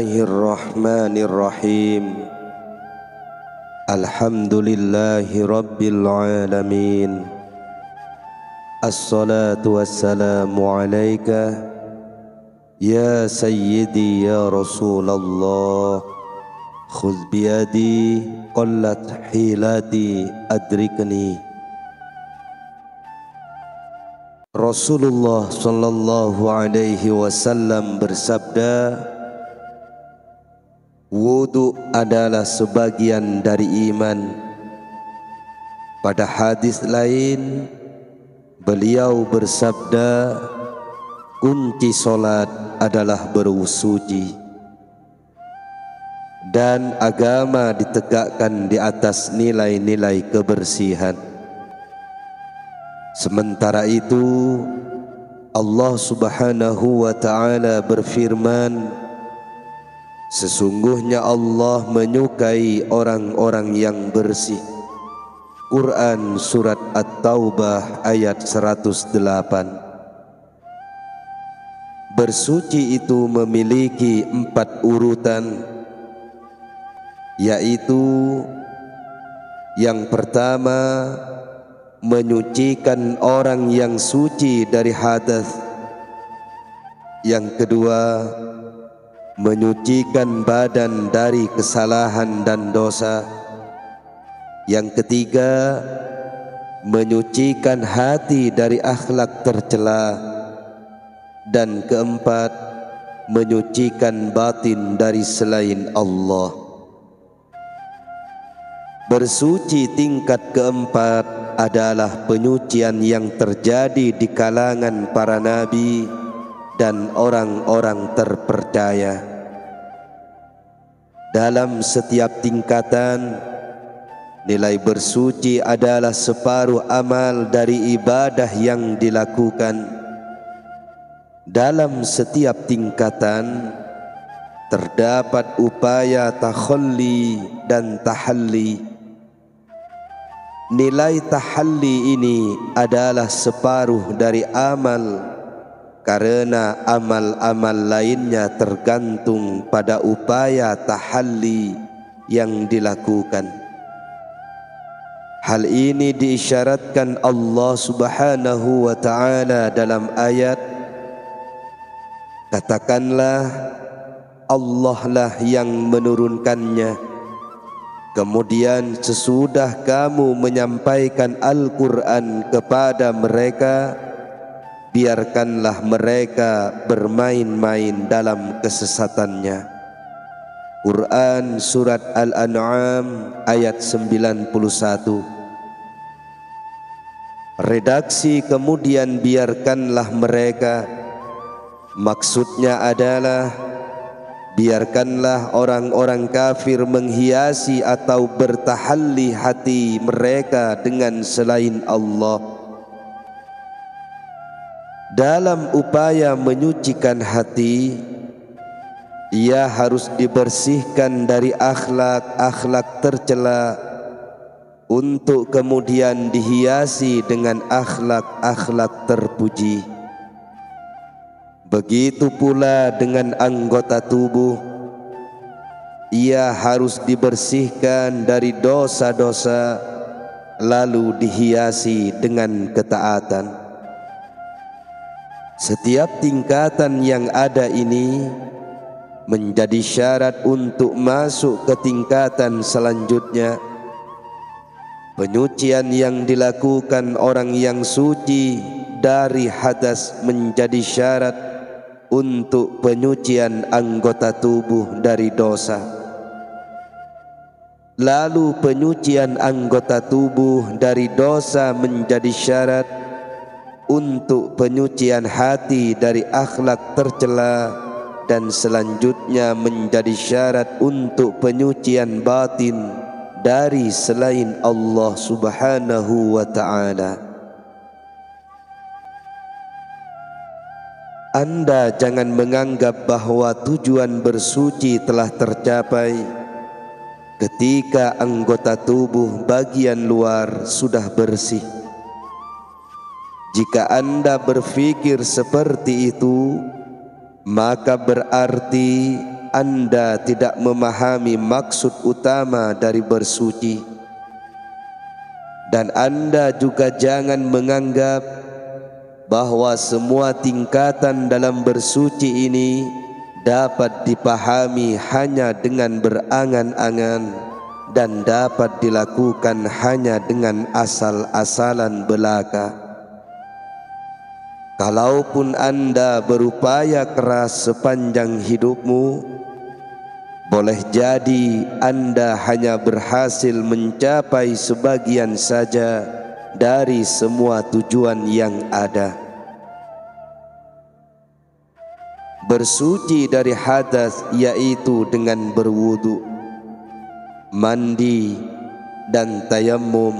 Bismillahirrahmanirrahim. Alhamdulillahi rabbil alamin. Assalatu wassalamu alaika ya sayyidi ya Rasulullah. Khudh biyadi qallat hilati adrikni. Rasulullah sallallahu alaihi wasallam bersabda, wudu adalah sebagian dari iman. Pada hadis lain beliau bersabda, kunci solat adalah berwusuci. Dan agama ditegakkan di atas nilai-nilai kebersihan. Sementara itu Allah subhanahu wa ta'ala berfirman, sesungguhnya Allah menyukai orang-orang yang bersih. Quran Surat At-Taubah ayat 108. Bersuci itu memiliki 4 urutan, yaitu yang pertama, menyucikan orang yang suci dari hadas. Yang kedua, menyucikan badan dari kesalahan dan dosa. Yang ketiga, menyucikan hati dari akhlak tercela. Dan keempat, menyucikan batin dari selain Allah. Bersuci tingkat keempat adalah penyucian yang terjadi di kalangan para nabi dan orang-orang terpercaya. Dalam setiap tingkatan, nilai bersuci adalah separuh amal dari ibadah yang dilakukan. Dalam setiap tingkatan terdapat upaya takhalli dan tahalli. Nilai tahalli ini adalah separuh dari amal, karena amal-amal lainnya tergantung pada upaya tahalli yang dilakukan. Hal ini diisyaratkan Allah subhanahu wa ta'ala dalam ayat, katakanlah Allah lah yang menurunkannya. Kemudian sesudah kamu menyampaikan Al-Quran kepada mereka, biarkanlah mereka bermain-main dalam kesesatannya. Quran Surat Al-An'am ayat 91. Redaksi kemudian biarkanlah mereka, maksudnya adalah biarkanlah orang-orang kafir menghiasi atau bertahalli hati mereka dengan selain Allah. Dalam upaya menyucikan hati, ia harus dibersihkan dari akhlak-akhlak tercela untuk kemudian dihiasi dengan akhlak-akhlak terpuji. Begitu pula dengan anggota tubuh, ia harus dibersihkan dari dosa-dosa lalu dihiasi dengan ketaatan. Setiap tingkatan yang ada ini menjadi syarat untuk masuk ke tingkatan selanjutnya. Penyucian yang dilakukan orang yang suci dari hadas menjadi syarat untuk penyucian anggota tubuh dari dosa. Lalu penyucian anggota tubuh dari dosa menjadi syarat untuk penyucian hati dari akhlak tercela, dan selanjutnya menjadi syarat untuk penyucian batin dari selain Allah subhanahu wa ta'ala. Anda jangan menganggap bahwa tujuan bersuci telah tercapai ketika anggota tubuh bagian luar sudah bersih. Jika Anda berpikir seperti itu, maka berarti Anda tidak memahami maksud utama dari bersuci. Dan Anda juga jangan menganggap bahwa semua tingkatan dalam bersuci ini dapat dipahami hanya dengan berangan-angan dan dapat dilakukan hanya dengan asal-asalan belaka. Kalaupun Anda berupaya keras sepanjang hidupmu, boleh jadi Anda hanya berhasil mencapai sebagian saja dari semua tujuan yang ada. Bersuci dari hadas yaitu dengan berwudu, mandi dan tayammum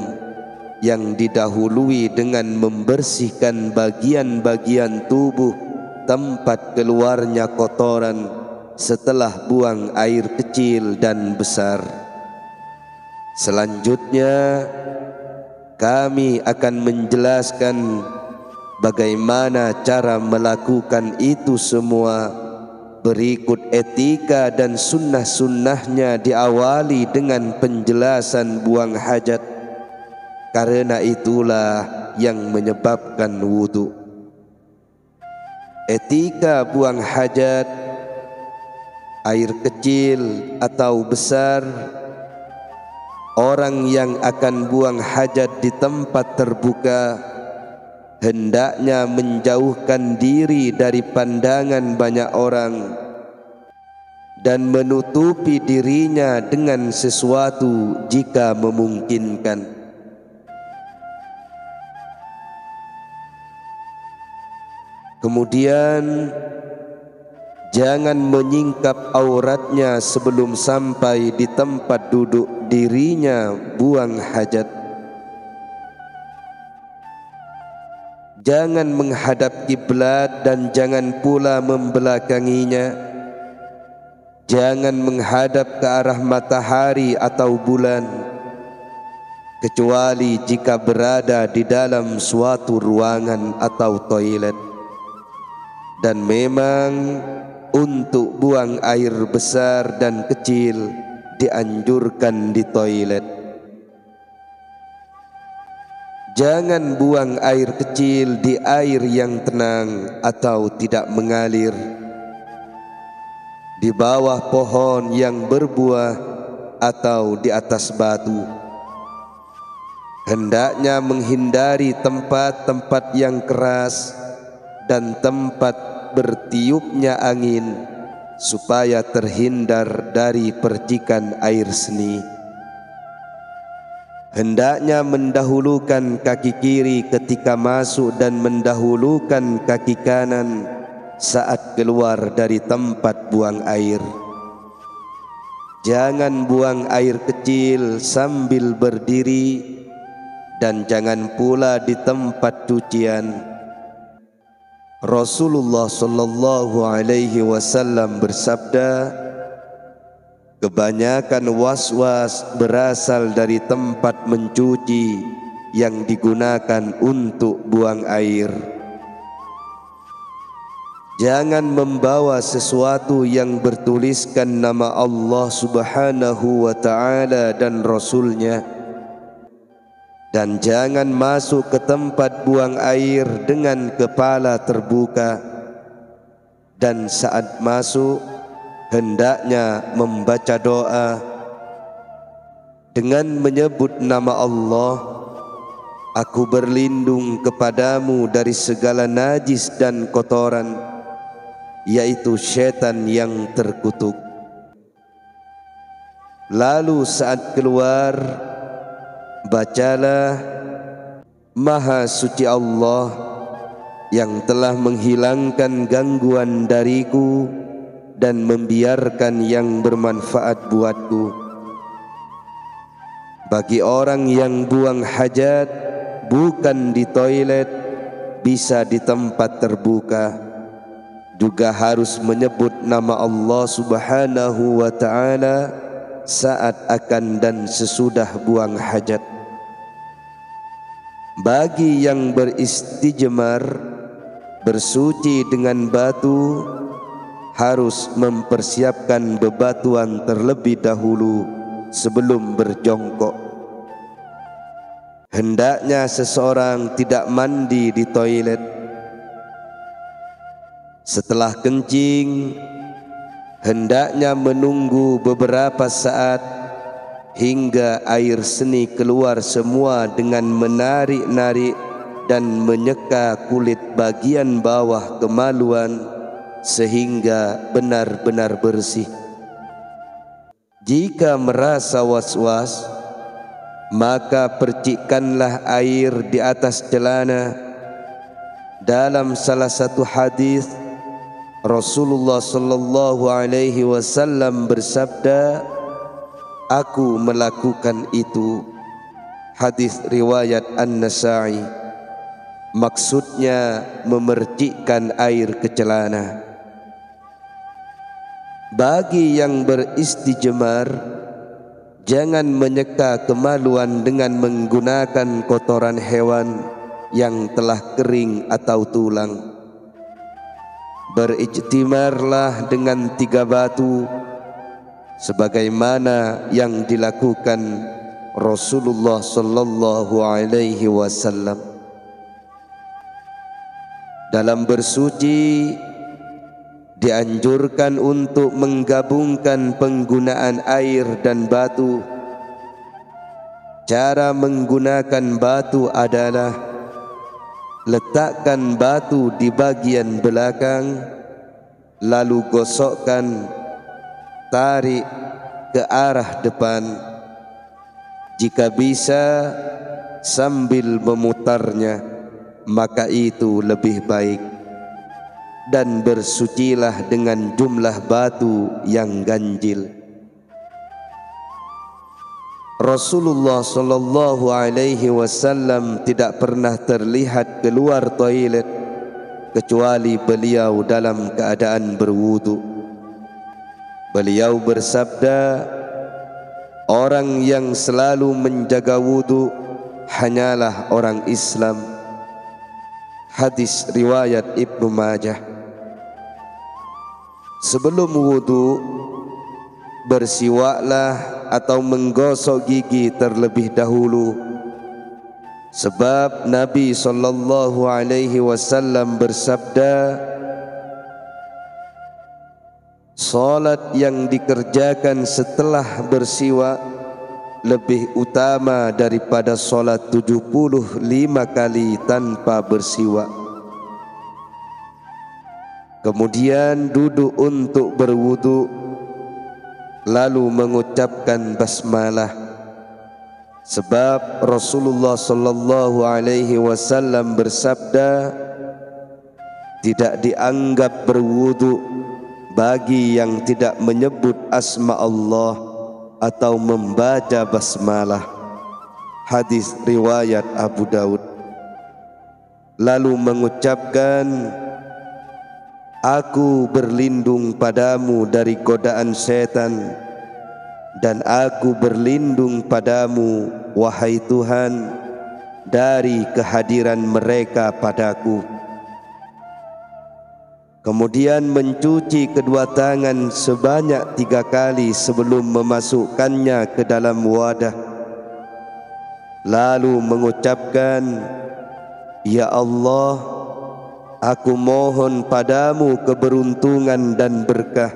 yang didahului dengan membersihkan bagian-bagian tubuh tempat keluarnya kotoran setelah buang air kecil dan besar. Selanjutnya kami akan menjelaskan bagaimana cara melakukan itu semua. Berikut etika dan sunnah-sunnahnya diawali dengan penjelasan buang hajat, karena itulah yang menyebabkan wudu. Etika buang hajat, air kecil atau besar. Orang yang akan buang hajat di tempat terbuka hendaknya menjauhkan diri dari pandangan banyak orang dan menutupi dirinya dengan sesuatu jika memungkinkan. Kemudian jangan menyingkap auratnya sebelum sampai di tempat duduk dirinya buang hajat. Jangan menghadap kiblat dan jangan pula membelakanginya. Jangan menghadap ke arah matahari atau bulan, kecuali jika berada di dalam suatu ruangan atau toilet. Dan memang untuk buang air besar dan kecil dianjurkan di toilet. Jangan buang air kecil di air yang tenang atau tidak mengalir, di bawah pohon yang berbuah atau di atas batu. Hendaknya menghindari tempat-tempat yang keras dan tempat bertiupnya angin, supaya terhindar dari percikan air seni. Hendaknya mendahulukan kaki kiri ketika masuk dan mendahulukan kaki kanan saat keluar dari tempat buang air. Jangan buang air kecil sambil berdiri dan jangan pula di tempat cucian. Rasulullah sallallahu alaihi wasallam bersabda, kebanyakan was-was berasal dari tempat mencuci yang digunakan untuk buang air. Jangan membawa sesuatu yang bertuliskan nama Allah subhanahu wa ta'ala dan Rasulnya. Dan jangan masuk ke tempat buang air dengan kepala terbuka. Dan saat masuk hendaknya membaca doa dengan menyebut nama Allah. Aku berlindung kepadamu dari segala najis dan kotoran, yaitu syaitan yang terkutuk. Lalu saat keluar, bacalah Maha Suci Allah yang telah menghilangkan gangguan dariku dan membiarkan yang bermanfaat buatku. Bagi orang yang buang hajat bukan di toilet, bisa di tempat terbuka, juga harus menyebut nama Allah subhanahu wa ta'ala saat akan dan sesudah buang hajat. Bagi yang beristijmar, bersuci dengan batu, harus mempersiapkan bebatuan terlebih dahulu sebelum berjongkok. Hendaknya seseorang tidak mandi di toilet. Setelah kencing, hendaknya menunggu beberapa saat hingga air seni keluar semua dengan menarik-narik dan menyeka kulit bagian bawah kemaluan sehingga benar-benar bersih. Jika merasa was-was, maka percikkanlah air di atas celana. Dalam salah satu hadis, Rasulullah sallallahu alaihi wasallam bersabda, "Aku melakukan itu." Hadis riwayat An-Nasa'i. Maksudnya memercikkan air ke celana. Bagi yang beristijmar, jangan menyeka kemaluan dengan menggunakan kotoran hewan yang telah kering atau tulang. Berijtimarlah dengan 3 batu sebagaimana yang dilakukan Rasulullah sallallahu alaihi wasallam. Dalam bersuci dianjurkan untuk menggabungkan penggunaan air dan batu. Cara menggunakan batu adalah letakkan batu di bagian belakang, lalu gosokkan, tarik ke arah depan. Jika bisa sambil memutarnya, maka itu lebih baik. Dan bersucilah dengan jumlah batu yang ganjil. Rasulullah sallallahu alaihi wasallam tidak pernah terlihat keluar toilet kecuali beliau dalam keadaan berwudu. Beliau bersabda, "Orang yang selalu menjaga wudu hanyalah orang Islam." Hadis riwayat Ibnu Majah. Sebelum wudu, bersiwaklah atau menggosok gigi terlebih dahulu, sebab Nabi sallallahu alaihi wasallam bersabda, salat yang dikerjakan setelah bersiwak lebih utama daripada salat 75 kali tanpa bersiwak. Kemudian duduk untuk berwudu, lalu mengucapkan basmalah, sebab Rasulullah sallallahu alaihi wasallam bersabda, tidak dianggap berwudu bagi yang tidak menyebut asma Allah atau membaca basmalah. Hadis riwayat Abu Daud. Lalu mengucapkan, "Aku berlindung padamu dari godaan setan, dan aku berlindung padamu, wahai Tuhan, dari kehadiran mereka padaku." Kemudian mencuci kedua tangan sebanyak 3 kali sebelum memasukkannya ke dalam wadah. Lalu mengucapkan, "Ya Allah, aku mohon padamu keberuntungan dan berkah,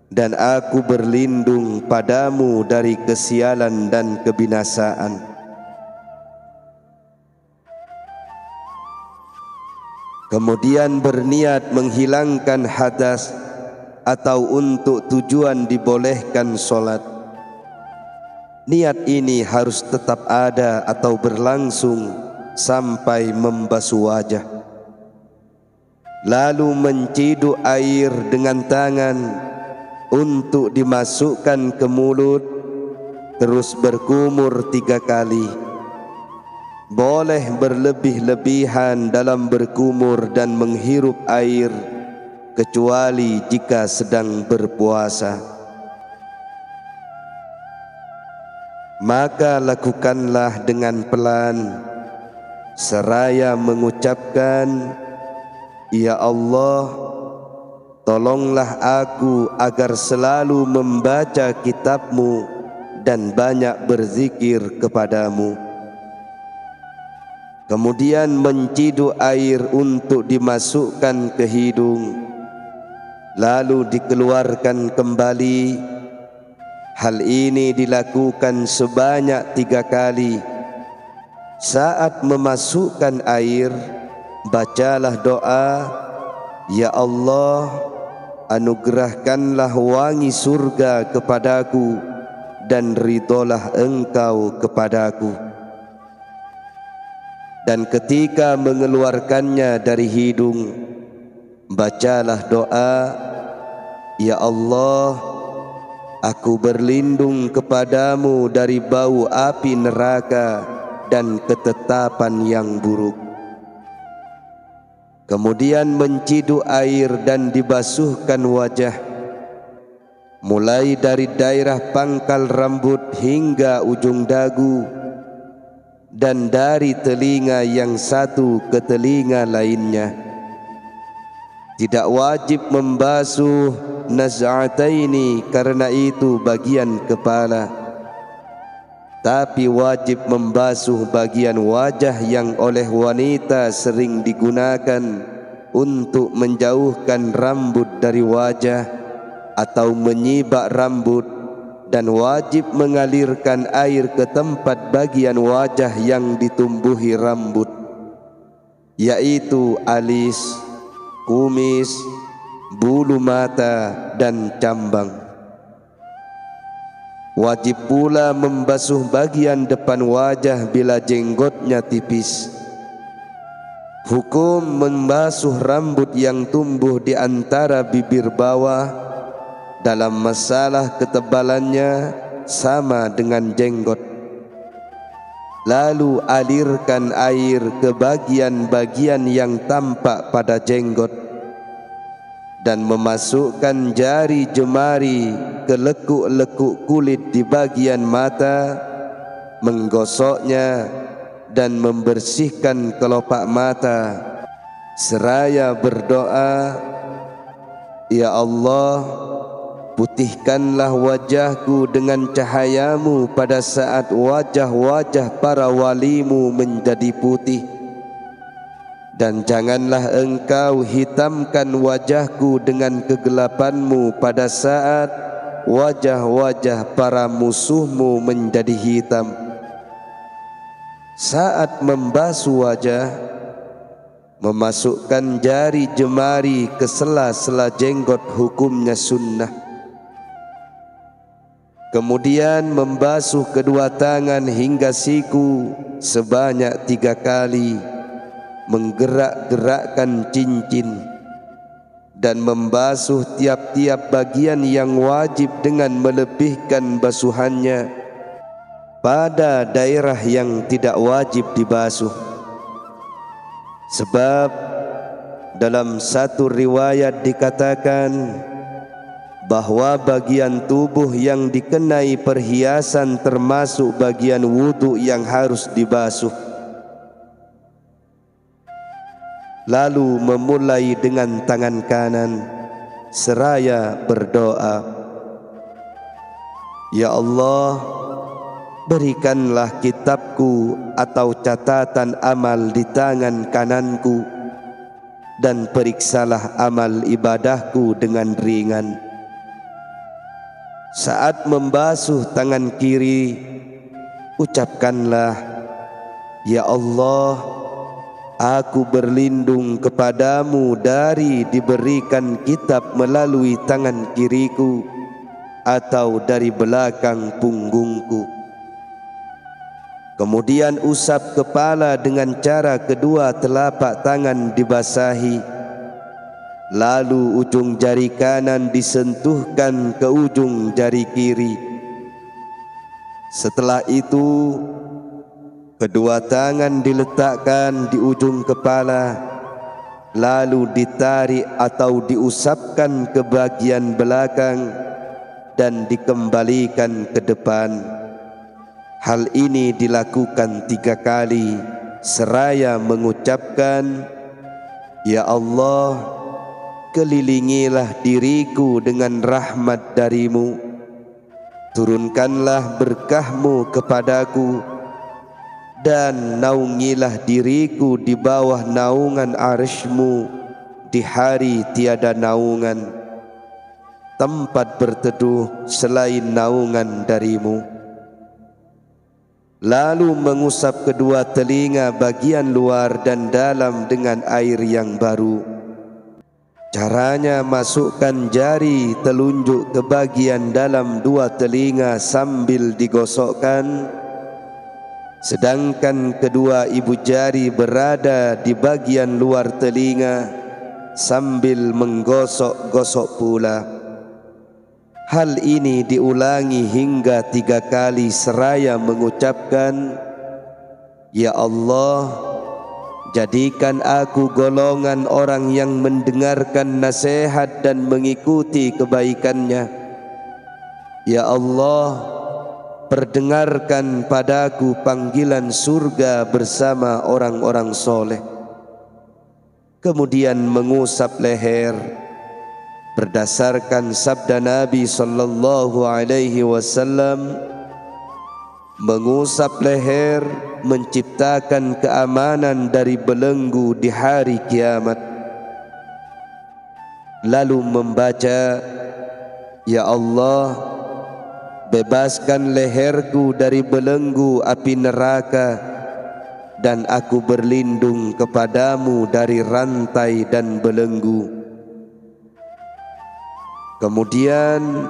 dan aku berlindung padamu dari kesialan dan kebinasaan." Kemudian berniat menghilangkan hadas atau untuk tujuan dibolehkan solat. Niat ini harus tetap ada atau berlangsung sampai membasuh wajah. Lalu menciduk air dengan tangan untuk dimasukkan ke mulut, terus berkumur 3 kali. Boleh berlebih-lebihan dalam berkumur dan menghirup air, kecuali jika sedang berpuasa. Maka lakukanlah dengan pelan, seraya mengucapkan, "Ya Allah, tolonglah aku agar selalu membaca kitab-Mu dan banyak berzikir kepadamu. Kemudian menciduk air untuk dimasukkan ke hidung, lalu dikeluarkan kembali. Hal ini dilakukan sebanyak 3 kali. Saat memasukkan air, bacalah doa, "Ya Allah, anugerahkanlah wangi surga kepadaku dan ridholah Engkau kepadaku." Dan ketika mengeluarkannya dari hidung, bacalah doa, "Ya Allah, aku berlindung kepadamu dari bau api neraka dan ketetapan yang buruk." Kemudian menciduk air dan dibasuhkan wajah, mulai dari daerah pangkal rambut hingga ujung dagu, dan dari telinga yang satu ke telinga lainnya. Tidak wajib membasuh naz'ataini karena itu bagian kepala, tapi wajib membasuh bagian wajah yang oleh wanita sering digunakan untuk menjauhkan rambut dari wajah atau menyibak rambut, dan wajib mengalirkan air ke tempat bagian wajah yang ditumbuhi rambut, yaitu alis, kumis, bulu mata, dan cambang. Wajib pula membasuh bagian depan wajah bila jenggotnya tipis. Hukum membasuh rambut yang tumbuh di antara bibir bawah dalam masalah ketebalannya sama dengan jenggot. Lalu alirkan air ke bagian-bagian yang tampak pada jenggot, dan memasukkan jari jemari ke lekuk-lekuk kulit di bagian mata, menggosoknya dan membersihkan kelopak mata, seraya berdoa, "Ya Allah, putihkanlah wajahku dengan cahayamu pada saat wajah-wajah para walimu menjadi putih, dan janganlah Engkau hitamkan wajahku dengan kegelapanmu pada saat wajah-wajah para musuhmu menjadi hitam." Saat membasuh wajah, memasukkan jari jemari ke sela-sela jenggot hukumnya sunnah. Kemudian membasuh kedua tangan hingga siku sebanyak 3 kali, menggerak-gerakkan cincin, dan membasuh tiap-tiap bagian yang wajib dengan melebihkan basuhannya pada daerah yang tidak wajib dibasuh. Sebab dalam satu riwayat dikatakan bahwa bagian tubuh yang dikenai perhiasan termasuk bagian wudu yang harus dibasuh. Lalu memulai dengan tangan kanan seraya berdoa, "Ya Allah, berikanlah kitabku atau catatan amal di tangan kananku, dan periksalah amal ibadahku dengan ringan." Saat membasuh tangan kiri, ucapkanlah, "Ya Allah, aku berlindung kepadamu dari diberikan kitab melalui tangan kiriku atau dari belakang punggungku." Kemudian usap kepala dengan cara kedua telapak tangan dibasahi, lalu ujung jari kanan disentuhkan ke ujung jari kiri. Setelah itu, kedua tangan diletakkan di ujung kepala, lalu ditarik atau diusapkan ke bagian belakang dan dikembalikan ke depan. Hal ini dilakukan 3 kali seraya mengucapkan, "Ya Allah, kelilingilah diriku dengan rahmat darimu, turunkanlah berkahmu kepadaku, dan naungilah diriku di bawah naungan arsy-Mu di hari tiada naungan, tempat berteduh selain naungan darimu. Lalu mengusap kedua telinga bagian luar dan dalam dengan air yang baru. Caranya masukkan jari telunjuk ke bagian dalam dua telinga sambil digosokkan, sedangkan kedua ibu jari berada di bagian luar telinga sambil menggosok-gosok pula. Hal ini diulangi hingga 3 kali seraya mengucapkan, "Ya Allah, jadikan aku golongan orang yang mendengarkan nasihat dan mengikuti kebaikannya. Ya Allah, perdengarkan padaku panggilan surga bersama orang-orang soleh." Kemudian mengusap leher berdasarkan sabda Nabi sallallahu alaihi wasallam, mengusap leher menciptakan keamanan dari belenggu di hari kiamat. Lalu membaca, "Ya Allah, bebaskan leherku dari belenggu api neraka, dan aku berlindung kepadamu dari rantai dan belenggu." Kemudian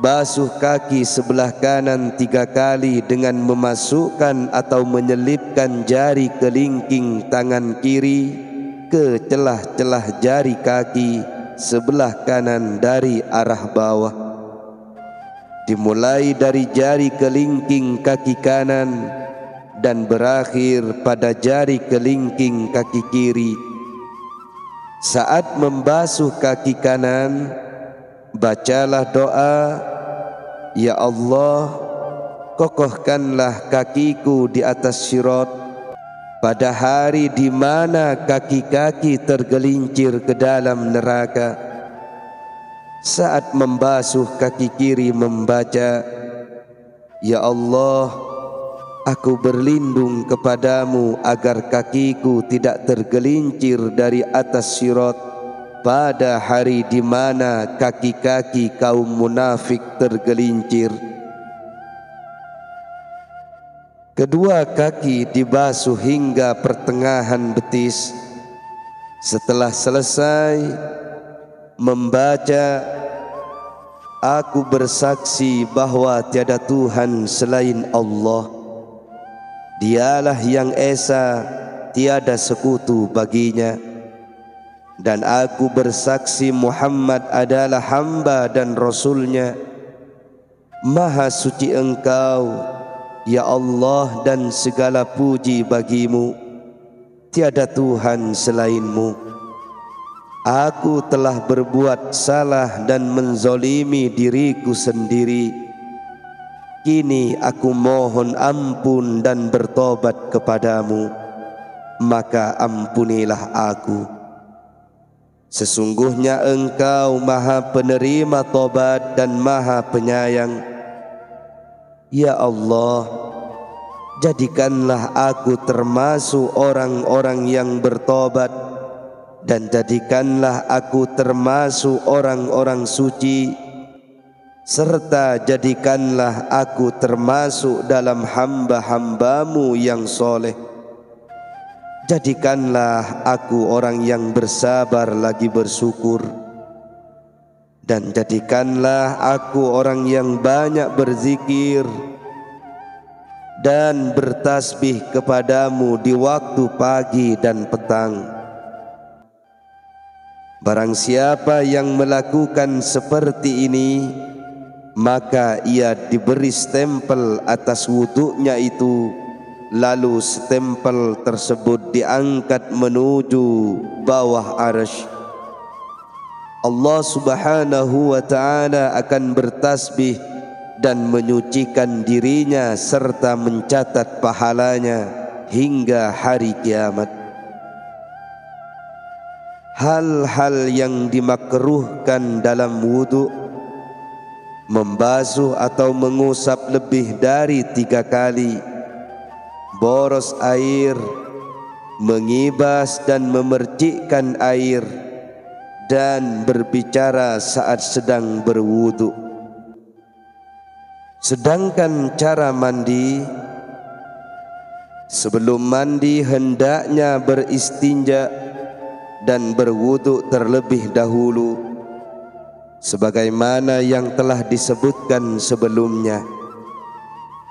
basuh kaki sebelah kanan 3 kali dengan memasukkan atau menyelipkan jari kelingking tangan kiri ke celah-celah jari kaki sebelah kanan dari arah bawah. Dimulai dari jari kelingking kaki kanan dan berakhir pada jari kelingking kaki kiri. Saat membasuh kaki kanan, bacalah doa, "Ya Allah, kokohkanlah kakiku di atas sirat pada hari di mana kaki-kaki tergelincir ke dalam neraka." Saat membasuh kaki kiri membaca, "Ya Allah, aku berlindung kepadamu agar kakiku tidak tergelincir dari atas sirat pada hari di mana kaki-kaki kaum munafik tergelincir." Kedua kaki dibasuh hingga pertengahan betis. Setelah selesai membaca, "Aku bersaksi bahwa tiada Tuhan selain Allah. Dialah yang esa, tiada sekutu baginya. Dan aku bersaksi Muhammad adalah hamba dan Rasul-Nya. Maha suci Engkau, ya Allah, dan segala puji bagimu. Tiada Tuhan selain-Mu. Aku telah berbuat salah dan menzolimi diriku sendiri. Kini aku mohon ampun dan bertobat kepadamu, maka ampunilah aku. Sesungguhnya Engkau Maha Penerima tobat dan Maha Penyayang. Ya Allah, jadikanlah aku termasuk orang-orang yang bertobat, dan jadikanlah aku termasuk orang-orang suci, serta jadikanlah aku termasuk dalam hamba-hamba-Mu yang soleh. Jadikanlah aku orang yang bersabar lagi bersyukur, dan jadikanlah aku orang yang banyak berzikir dan bertasbih kepadamu di waktu pagi dan petang. Barang siapa yang melakukan seperti ini, maka ia diberi stempel atas wuduknya itu, lalu stempel tersebut diangkat menuju bawah arsy. Allah Subhanahu wa ta'ala akan bertasbih dan menyucikan dirinya serta mencatat pahalanya hingga hari kiamat. hal-hal yang dimakruhkan dalam wudu: membasuh atau mengusap lebih dari 3 kali, boros air, mengibas dan memercikkan air, dan berbicara saat sedang berwudu. Sedangkan cara mandi: sebelum mandi hendaknya beristinja dan berwudu terlebih dahulu, sebagaimana yang telah disebutkan sebelumnya.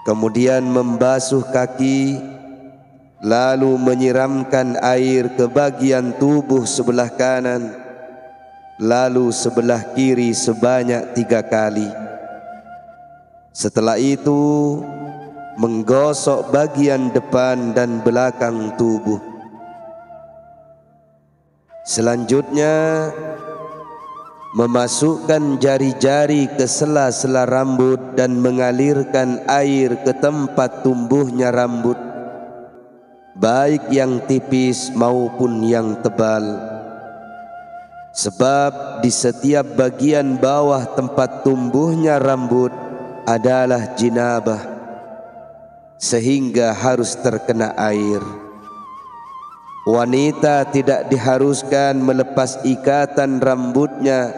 Kemudian membasuh kaki, lalu menyiramkan air ke bagian tubuh sebelah kanan, lalu sebelah kiri sebanyak 3 kali. Setelah itu menggosok bagian depan dan belakang tubuh. Selanjutnya memasukkan jari-jari ke sela-sela rambut dan mengalirkan air ke tempat tumbuhnya rambut, baik yang tipis maupun yang tebal. Sebab di setiap bagian bawah tempat tumbuhnya rambut adalah jinabah, sehingga harus terkena air. Wanita tidak diharuskan melepas ikatan rambutnya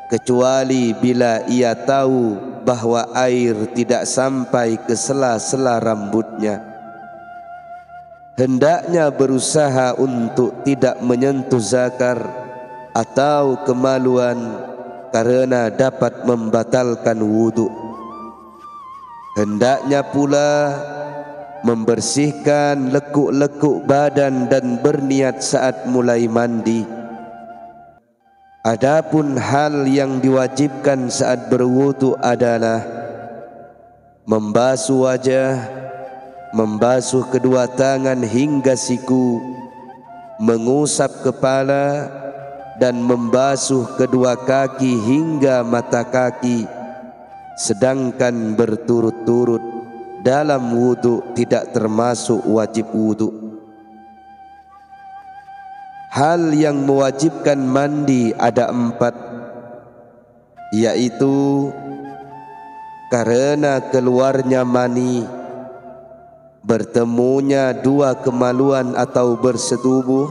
kecuali bila ia tahu bahwa air tidak sampai ke sela-sela rambutnya. Hendaknya berusaha untuk tidak menyentuh zakar atau kemaluan karena dapat membatalkan wudu. Hendaknya pula membersihkan lekuk-lekuk badan dan berniat saat mulai mandi. Adapun hal yang diwajibkan saat berwudu adalah membasuh wajah, membasuh kedua tangan hingga siku, mengusap kepala, dan membasuh kedua kaki hingga mata kaki. Sedangkan berturut-turut dalam wudu tidak termasuk wajib wudu. Hal yang mewajibkan mandi ada 4, yaitu karena keluarnya mani, bertemunya 2 kemaluan atau bersetubuh,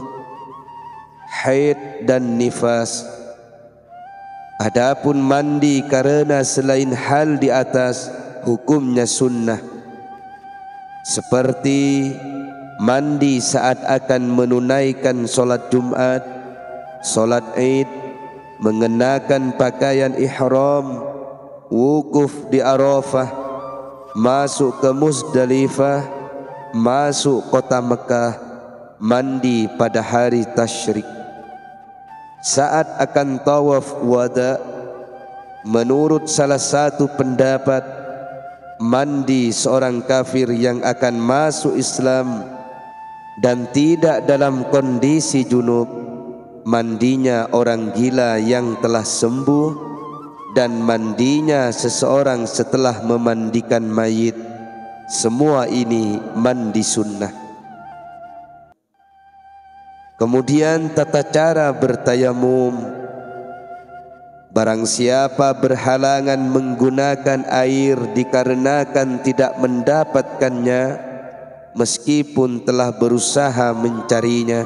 haid dan nifas. Adapun mandi karena selain hal di atas, hukumnya sunnah, seperti mandi saat akan menunaikan solat Jumat, solat Id, mengenakan pakaian ihram, wukuf di Arafah, masuk ke Muzdalifah, masuk kota Mekah, mandi pada hari tasyrik. Saat akan tawaf wada, menurut salah satu pendapat, mandi seorang kafir yang akan masuk Islam dan tidak dalam kondisi junub, mandinya orang gila yang telah sembuh, dan mandinya seseorang setelah memandikan mayit. Semua ini mandi sunnah. Kemudian tata cara bertayamum: barang siapa berhalangan menggunakan air dikarenakan tidak mendapatkannya meskipun telah berusaha mencarinya,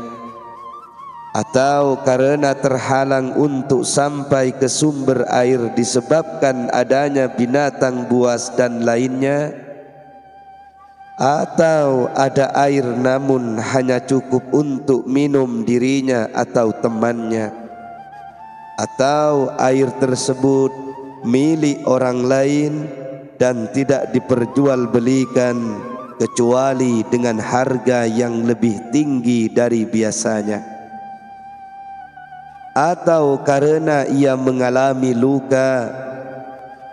atau karena terhalang untuk sampai ke sumber air disebabkan adanya binatang buas dan lainnya, atau ada air namun hanya cukup untuk minum dirinya atau temannya, atau air tersebut milik orang lain dan tidak diperjualbelikan kecuali dengan harga yang lebih tinggi dari biasanya, atau karena ia mengalami luka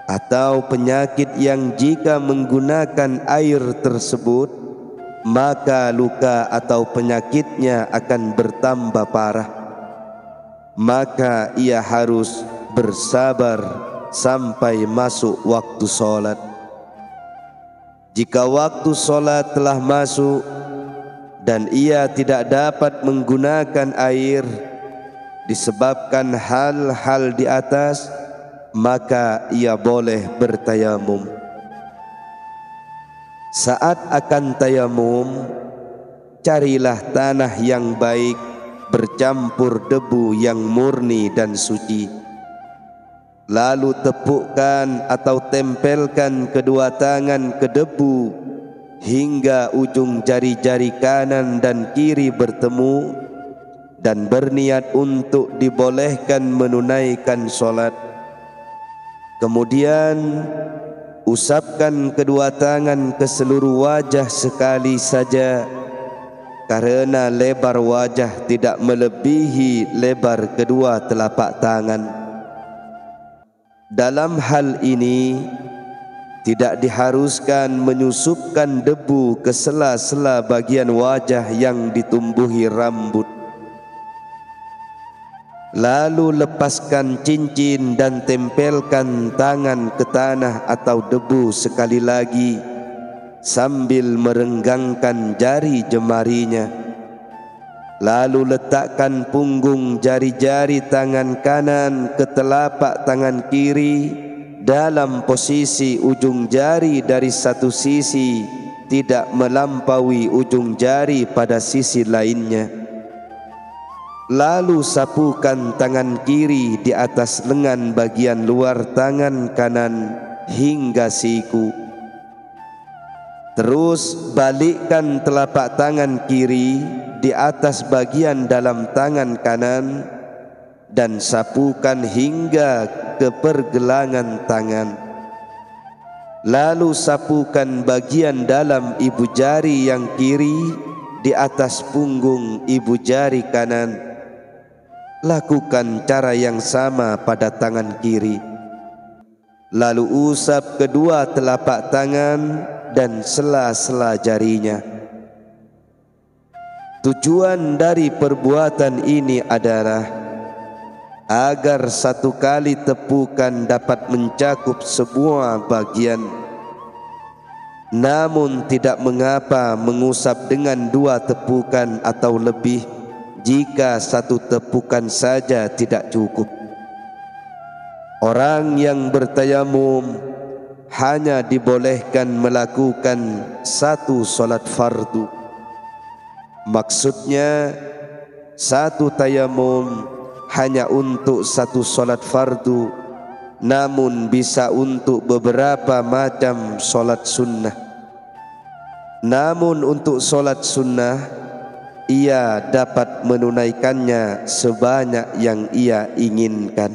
atau penyakit yang jika menggunakan air tersebut maka luka atau penyakitnya akan bertambah parah, maka ia harus bersabar sampai masuk waktu sholat. Jika waktu sholat telah masuk dan ia tidak dapat menggunakan air, disebabkan hal-hal di atas, maka ia boleh bertayamum. Saat akan tayamum, carilah tanah yang baik bercampur debu yang murni dan suci. Lalu tepukkan atau tempelkan kedua tangan ke debu hingga ujung jari-jari kanan dan kiri bertemu, dan berniat untuk dibolehkan menunaikan solat. Kemudian usapkan kedua tangan ke seluruh wajah sekali saja, karena lebar wajah tidak melebihi lebar kedua telapak tangan. Dalam hal ini tidak diharuskan menyusupkan debu ke sela-sela bagian wajah yang ditumbuhi rambut. Lalu lepaskan cincin dan tempelkan tangan ke tanah atau debu sekali lagi sambil merenggangkan jari jemarinya. Lalu letakkan punggung jari-jari tangan kanan ke telapak tangan kiri dalam posisi ujung jari dari satu sisi tidak melampaui ujung jari pada sisi lainnya. Lalu sapukan tangan kiri di atas lengan bagian luar tangan kanan hingga siku. Terus balikkan telapak tangan kiri di atas bagian dalam tangan kanan dan sapukan hingga ke pergelangan tangan. Lalu sapukan bagian dalam ibu jari yang kiri di atas punggung ibu jari kanan. Lakukan cara yang sama pada tangan kiri. Lalu usap kedua telapak tangan dan sela-sela jarinya. Tujuan dari perbuatan ini adalah agar satu kali tepukan dapat mencakup semua bagian. Namun tidak mengapa mengusap dengan dua tepukan atau lebih jika satu tepukan saja tidak cukup. Orang yang bertayamum hanya dibolehkan melakukan satu solat fardu. Maksudnya satu tayamum hanya untuk satu solat fardu, namun bisa untuk beberapa macam solat sunnah. Namun untuk solat sunnah ia dapat menunaikannya sebanyak yang ia inginkan.